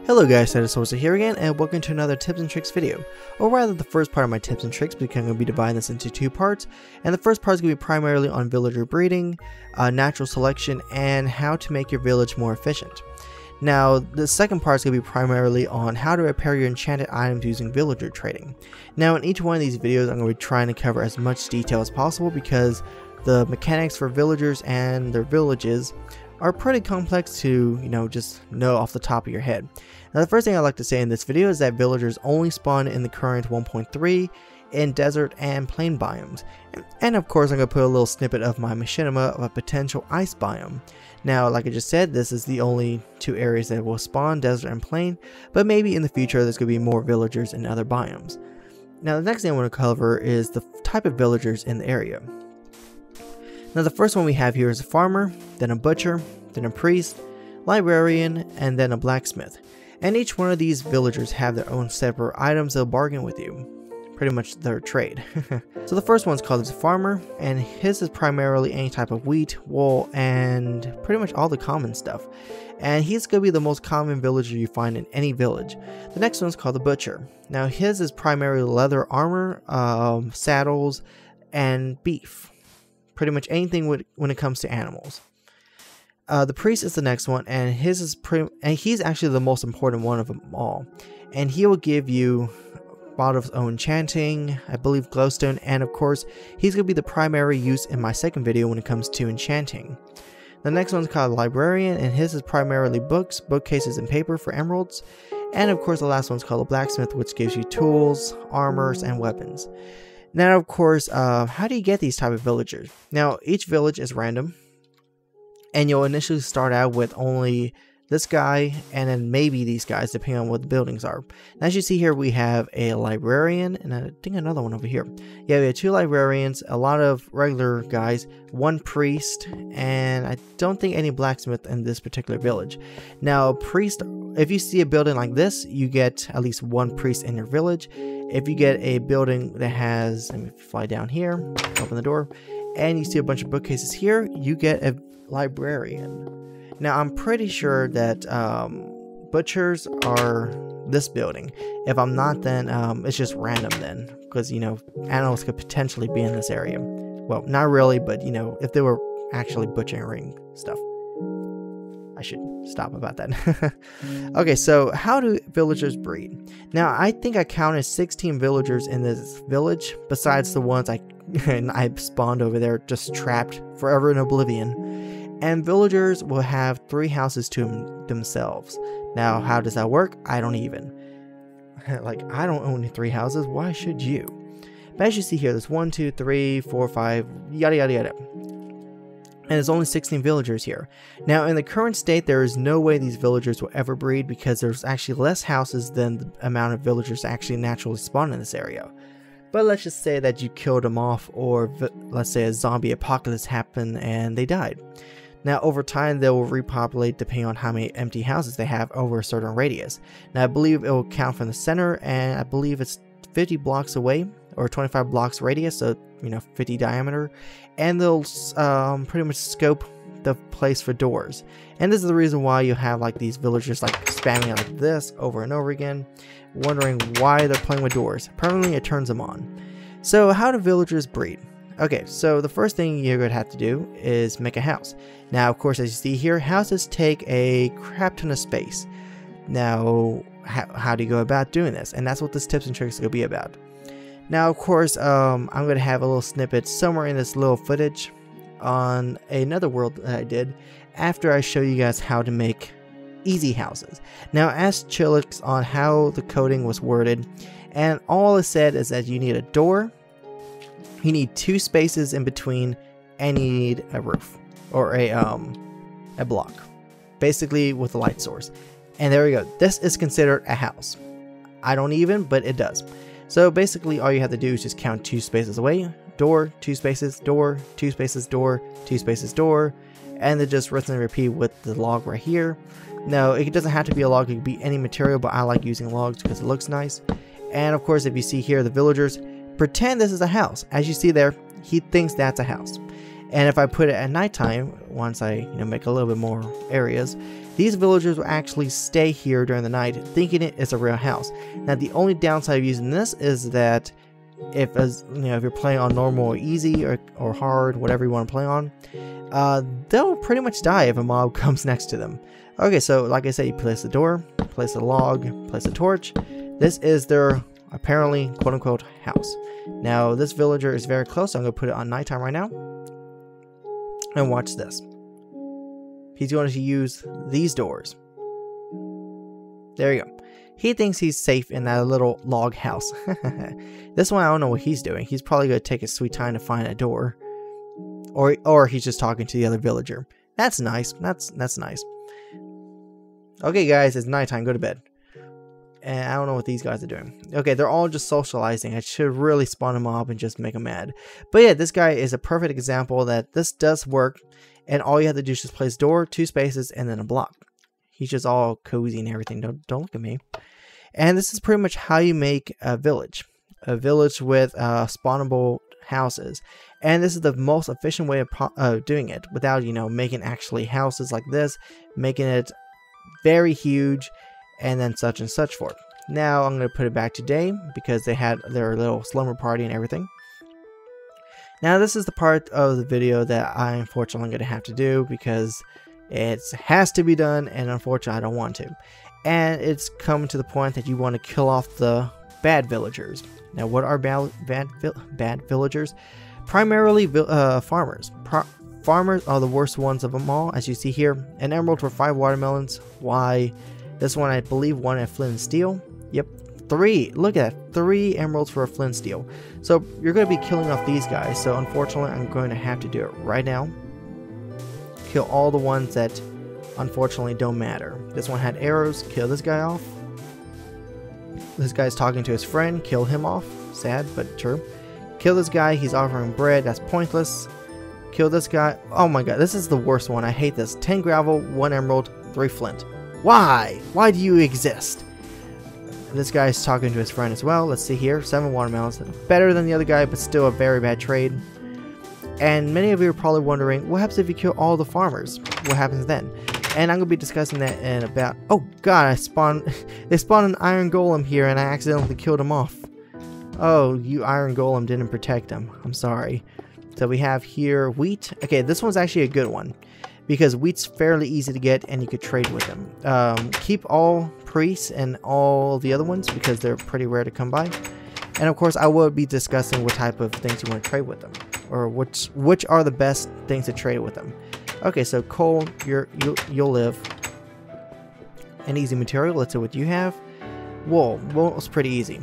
Hello guys, setosorcerer here again, and welcome to another tips and tricks video. Or rather, the first part of my tips and tricks, because I'm going to be dividing this into two parts. And the first part is going to be primarily on villager breeding, natural selection, and how to make your village more efficient. Now, the second part is going to be primarily on how to repair your enchanted items using villager trading. Now, in each one of these videos, I'm going to be trying to cover as much detail as possible because the mechanics for villagers and their villages are pretty complex to, just know off the top of your head. Now, the first thing I'd like to say in this video is that villagers only spawn in the current 1.3 in desert and plain biomes. And of course, I'm going to put a little snippet of my machinima of a potential ice biome. Now, like I just said, this is the only two areas that will spawn, desert and plain, but maybe in the future there's going to be more villagers in other biomes. Now, the next thing I want to cover is the type of villagers in the area. Now, the first one we have here is a farmer, then a butcher, then a priest, librarian, and then a blacksmith. And each one of these villagers have their own separate items they'll bargain with you. Pretty much their trade. So the first one's called as a farmer, and his is primarily any type of wheat, wool, and pretty much all the common stuff. And he's going to be the most common villager you find in any village. The next one's called the butcher. Now his is primarily leather armor, saddles, and beef. Pretty much anything when it comes to animals. The priest is the next one, and his is he's actually the most important one of them all. And he will give you bottles of enchanting, I believe glowstone, and of course he's going to be the primary use in my second video when it comes to enchanting. The next one's called librarian, and his is primarily books, bookcases, and paper for emeralds. And of course the last one's called a blacksmith, which gives you tools, armors, and weapons. Now, of course, how do you get these type of villagers? Now, each village is random, and you'll initially start out with only this guy, and then maybe these guys, depending on what the buildings are. Now, as you see here, we have a librarian, and I think another one over here. Yeah, we have two librarians, a lot of regular guys, one priest, and I don't think any blacksmith in this particular village. Now, priest, if you see a building like this, you get at least one priest in your village. If you get a building that has, let me fly down here, open the door, and you see a bunch of bookcases here, you get a librarian. Now, I'm pretty sure that butchers are this building. If I'm not, then it's just random then, because, animals could potentially be in this area. Well, not really, but, if they were actually butchering stuff. I should stop about that. Okay, so how do villagers breed? Now, I think I counted 16 villagers in this village, besides the ones I spawned over there, just trapped forever in oblivion. And villagers will have 3 houses to themselves. Now, how does that work? I don't even. I don't own 3 houses. Why should you? But as you see here, there's 1, 2, 3, 4, 5, yada yada yada. And there's only 16 villagers here. Now, in the current state, there is no way these villagers will ever breed because there's actually less houses than the amount of villagers actually naturally spawn in this area. But let's just say that you killed them off, or let's say a zombie apocalypse happened and they died. Now, over time, they will repopulate depending on how many empty houses they have over a certain radius. Now, I believe it will count from the center, and I believe it's 50 blocks away, or 25 blocks radius, so 50 diameter, and they'll pretty much scope the place for doors. And this is the reason why you have these villagers spamming like this over and over again, wondering why they're playing with doors. Permanently, it turns them on. So how do villagers breed? Okay, so the first thing you're going to have to do is make a house. Now, of course, as you see here, houses take a crap ton of space. Now, how do you go about doing this? And that's what this tips and tricks is going to be about. Now, of course, I'm going to have a little snippet somewhere in this little footage on another world that I did after I show you guys how to make easy houses. Now, ask Chilix on how the coding was worded, and all it said is that you need a door, you need 2 spaces in between, and you need a roof or a block, basically with a light source. And there we go. This is considered a house. I don't even, but it does. So basically, all you have to do is just count 2 spaces away, door, 2 spaces, door, 2 spaces, door, 2 spaces, door, and then just rinse and repeat with the log right here. Now, it doesn't have to be a log, it could be any material, but I like using logs because it looks nice. And of course, if you see here, the villagers pretend this is a house. As you see there, he thinks that's a house. And if I put it at nighttime, once I make a little bit more areas, these villagers will actually stay here during the night thinking it is a real house. Now the only downside of using this is that if you're playing on normal or easy or hard, whatever you want to play on, they'll pretty much die if a mob comes next to them. Okay, so like I said, you place the door, place a log, place a torch. This is their apparently quote-unquote house. Now this villager is very close, so I'm going to put it on nighttime right now. And watch this. He's going to use these doors. There you go. He thinks he's safe in that little log house. This one, I don't know what he's doing. He's probably going to take his sweet time to find a door. Or he's just talking to the other villager. That's nice. That's nice. Okay, guys, it's nighttime. Go to bed. And I don't know what these guys are doing. Okay, they're all just socializing. I should really spawn a mob and just make them mad. But yeah, this guy is a perfect example that this does work. And all you have to do is just place door, 2 spaces, and then a block. He's just all cozy and everything. Don't look at me. And this is pretty much how you make a village. A village with spawnable houses. And this is the most efficient way of doing it without, making actually houses like this. Making it very huge. And then such and such forth. Now I'm going to put it back to day because they had their little slumber party and everything. Now this is the part of the video that I unfortunately going to have to do because it has to be done and unfortunately I don't want to. And it's come to the point that you want to kill off the bad villagers. Now what are bad villagers? Primarily farmers. Farmers are the worst ones of them all. As you see here, an emerald for 5 watermelons. Why? This one, I believe, one at flint and steel. Yep, 3. Look at that, 3 emeralds for a flint and steel. So you're going to be killing off these guys. So unfortunately, I'm going to have to do it right now. Kill all the ones that unfortunately don't matter. This one had arrows. Kill this guy off. This guy's talking to his friend. Kill him off. Sad, but true. Kill this guy. He's offering bread. That's pointless. Kill this guy. Oh my god, this is the worst one. I hate this. 10 gravel, 1 emerald, 3 flint. Why? Why do you exist? This guy's talking to his friend as well. Let's see here. 7 watermelons. Better than the other guy, but still a very bad trade. And many of you are probably wondering, what happens if you kill all the farmers? What happens then? And I'm going to be discussing that in about... Oh god, they spawned an iron golem here and I accidentally killed him off. Oh, you iron golem didn't protect him. I'm sorry. So we have here wheat. Okay, this one's actually a good one. Because wheat's fairly easy to get and you could trade with them. Keep all priests and all the other ones because they're pretty rare to come by. And of course I will be discussing what type of things you want to trade with them. Or which are the best things to trade with them. Okay, so coal, you'll live. An easy material, let's see what you have. Wool, wool's pretty easy.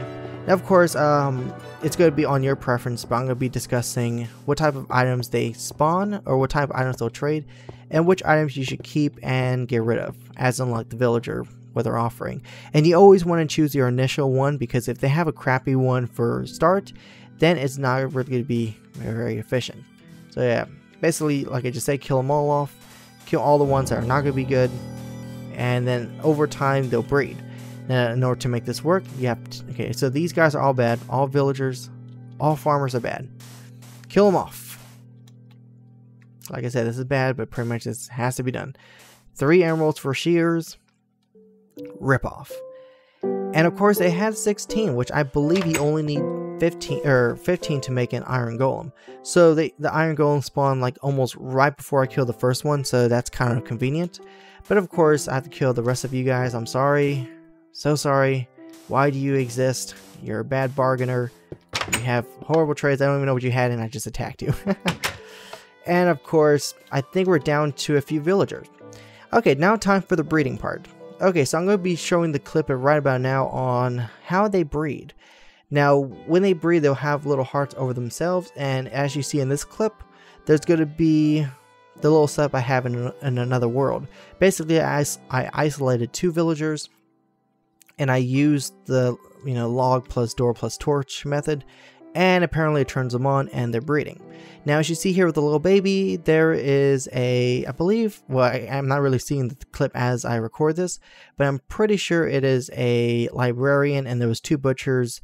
Now of course, it's going to be on your preference, but I'm going to be discussing what type of items they spawn or what type of items they'll trade. And which items you should keep and get rid of, as in like the villager, what they're offering. And you always want to choose your initial one because if they have a crappy one for start, then it's not really going to be very efficient. So yeah, basically, like I just said, kill them all off, kill all the ones that are not going to be good, and then over time they'll breed. Now, in order to make this work, you have to, okay, so these guys are all bad, all villagers, all farmers are bad. Kill them off. Like I said, this is bad, but pretty much this has to be done. 3 emeralds for shears. Rip off. And of course, they had 16, which I believe you only need 15 to make an iron golem. So the iron golem spawned like almost right before I killed the first one, so that's kind of convenient. But of course, I have to kill the rest of you guys. I'm sorry. So sorry. Why do you exist? You're a bad bargainer. You have horrible trades. I don't even know what you had, and I just attacked you. And of course, I think we're down to a few villagers. Okay, now time for the breeding part. Okay, so I'm going to be showing the clip right about now on how they breed. Now, when they breed, they'll have little hearts over themselves, and as you see in this clip, there's going to be the little setup I have in another world. Basically, I isolated 2 villagers, and I used the log plus door plus torch method, and apparently it turns them on and they're breeding. Now as you see here with the little baby, there is a, I believe, well I'm not really seeing the clip as I record this, but I'm pretty sure it is a librarian and there was 2 butchers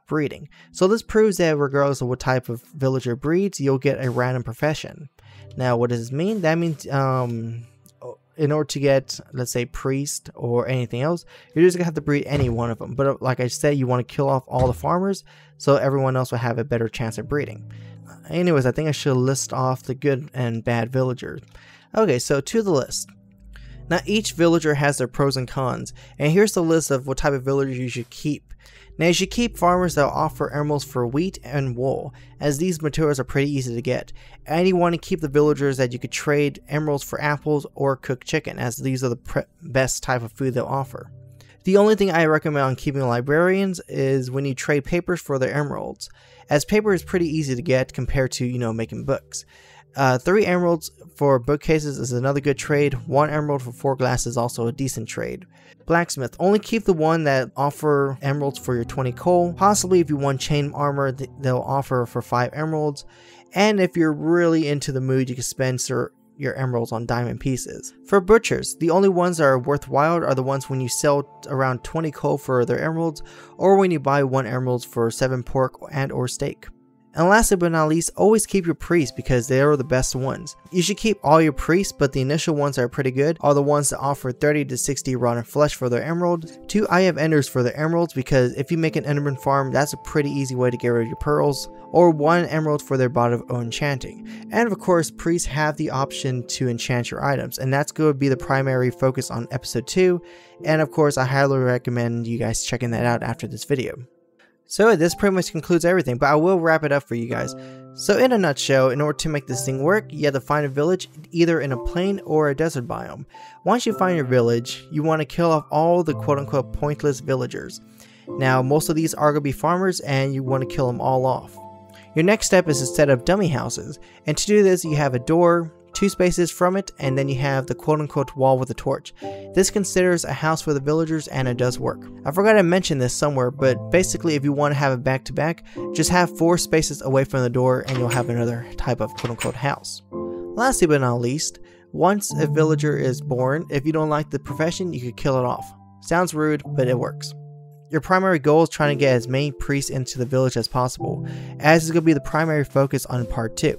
breeding. So this proves that regardless of what type of villager breeds, you'll get a random profession. Now, what does this mean? That means in order to get, let's say, priest or anything else, you're just gonna have to breed any one of them. But like I said, you want to kill off all the farmers so everyone else will have a better chance at breeding. Anyways, I think I should list off the good and bad villagers. Okay, so to the list. Now each villager has their pros and cons, and here's the list of what type of villagers you should keep. Now you should keep farmers that will offer emeralds for wheat and wool, as these materials are pretty easy to get. And you want to keep the villagers that you could trade emeralds for apples or cooked chicken, as these are the best type of food they'll offer. The only thing I recommend on keeping librarians is when you trade papers for their emeralds, as paper is pretty easy to get compared to, making books. 3 emeralds for bookcases is another good trade. 1 emerald for 4 glass is also a decent trade. Blacksmith, only keep the one that offer emeralds for your 20 coal. Possibly if you want chain armor, they'll offer for 5 emeralds. And if you're really into the mood, you can spend your emeralds on diamond pieces. For butchers, the only ones that are worthwhile are the ones when you sell around 20 coal for their emeralds, or when you buy 1 emerald for 7 pork and or steak. And lastly but not least, always keep your priests because they are the best ones. You should keep all your priests, but the initial ones that are pretty good are the ones that offer 30 to 60 rotten flesh for their emeralds, 2 eye of enders for their emeralds, because if you make an enderman farm, that's a pretty easy way to get rid of your pearls, or 1 emerald for their bot of enchanting. And of course, priests have the option to enchant your items, and that's going to be the primary focus on episode 2, and of course I highly recommend you guys checking that out after this video. So this pretty much concludes everything, but I will wrap it up for you guys. So in a nutshell, in order to make this thing work, you have to find a village either in a plain or a desert biome. Once you find your village, you want to kill off all the quote-unquote pointless villagers. Now most of these are going to be farmers, and you want to kill them all off. Your next step is to set up dummy houses, and to do this you have a door, 2 spaces from it, and then you have the quote-unquote wall with a torch. This considers a house for the villagers, and it does work. I forgot to mention this somewhere, but basically if you want to have it back-to-back, just have 4 spaces away from the door and you'll have another type of quote-unquote house. Lastly but not least, once a villager is born, if you don't like the profession, you could kill it off. Sounds rude, but it works. Your primary goal is trying to get as many priests into the village as possible, as is going to be the primary focus on part 2.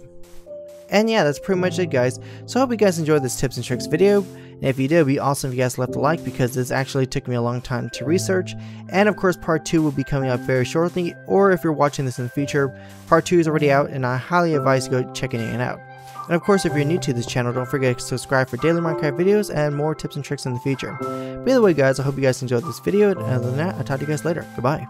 And yeah, that's pretty much it guys, so I hope you guys enjoyed this tips and tricks video, and if you did, it would be awesome if you guys left a like because this actually took me a long time to research, and of course part 2 will be coming out very shortly, or if you're watching this in the future, part 2 is already out and I highly advise you go checking it out. And of course if you're new to this channel, don't forget to subscribe for daily Minecraft videos and more tips and tricks in the future. But either way guys, I hope you guys enjoyed this video, and other than that, I'll talk to you guys later. Goodbye.